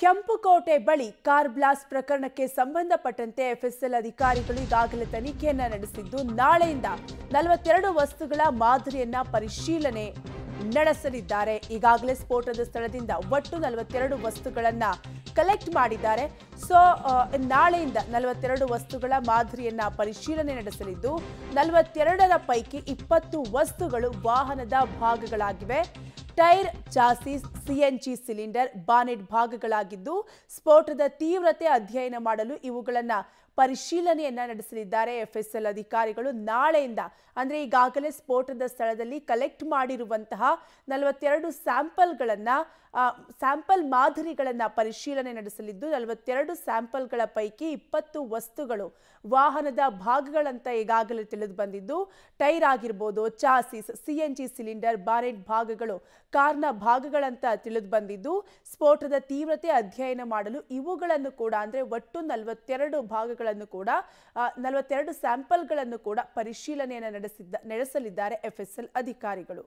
ಕೆಂಪುಕೋಟೆ ಬಳಿ car blast ಪ್ರಕರಣಕ್ಕೆ ಸಂಬಂಧಪಟ್ಟಂತೆ ಎಫ್ಎಸ್ಎಲ್ ಅಧಿಕಾರಿಗಳು ಈಗಾಗಲೇ ತನಿಖೆಯನ್ನ ನಡೆಸಿದ್ದು ನಾಳೆಯಿಂದ 42 ವಸ್ತುಗಳ ಮಾದರಿಯನ್ನ ಪರಿಶೀಲನೆ ನಡೆಸಲಿದ್ದಾರೆ. ಈಗಾಗಲೇ ಸ್ಫೋಟದ ಸ್ಥಳದಿಂದ ಒಟ್ಟು 42 ವಸ್ತುಗಳನ್ನ ಕಲೆಕ್ಟ್ ಮಾಡಿದ್ದಾರೆ. ನಾಳೆಯಿಂದ 42 ವಸ್ತುಗಳ ಮಾದರಿಯನ್ನ ಪರಿಶೀಲನೆ ನಡೆಸಲಿದ್ದು 42ರ ಪೈಕಿ 20 ವಸ್ತುಗಳು ವಾಹನದ ಭಾಗಗಳಾಗಿವೆ. Tyre, chassis, CNG cylinder, bonnet ಭಾಗಗಳಾಗಿದ್ದು ಸ್ಫೋಟದ ತೀವ್ರತೆ ಅಧ್ಯಯನ ಮಾಡಲು ಇವುಗಳನ್ನು ಪರಿಶೀಲನೆಯನ್ನ ನಡೆಸಲಿದ್ದಾರೆ ಎಫ್ಎಸ್ಎಲ್ ಅಧಿಕಾರಿಗಳು. ನಾಳೆಯಿಂದ ಅಂದ್ರೆ ಈಗಾಗಲೇ ಸ್ಫೋಟದ ಸ್ಥಳದಲ್ಲಿ ಕಲೆಕ್ಟ್ ಮಾಡಿರುವಂತಹ 42 ಸ್ಯಾಂಪಲ್ ಮಾದರಿಗಳನ್ನ ಪರಿಶೀಲನೆ ನಡೆಸಲಿದ್ದು 42 ಸ್ಯಾಂಪಲ್ಗಳ ಪೈಕಿ 20 ವಸ್ತುಗಳು ವಾಹನದ ಭಾಗಗಳಂತ ಈಗಾಗಲೇ ತಿಳಿದು ಬಂದಿದ್ದು ಟೈರ್ ಆಗಿರಬಹುದು, ಚಾಸಿಸ್, ಸಿಎನ್ಜಿ ಸಿಲಿಂಡರ್, ಬಾನೆಟ್ ಭಾಗಗಳು ಕಾರ್ನ ಭಾಗಗಳಂತ ತಿಳಿದು ಬಂದಿದ್ದು ಸ್ಫೋಟದ ತೀವ್ರತೆ ಅಧ್ಯಯನ ಮಾಡಲು ಇವುಗಳನ್ನು ಕೂಡ ಅಂದ್ರೆ ಒಟ್ಟು 42 ಭಾಗಗಳನ್ನು ಕೂಡ 42 ಸ್ಯಾಂಪಲ್ಗಳನ್ನು ಕೂಡ ಪರಿಶೀಲನೆಯನ್ನು ನಡೆಸಲಿದ್ದಾರೆ ಎಫ್ಎಸ್ಎಲ್ ಅಧಿಕಾರಿಗಳು.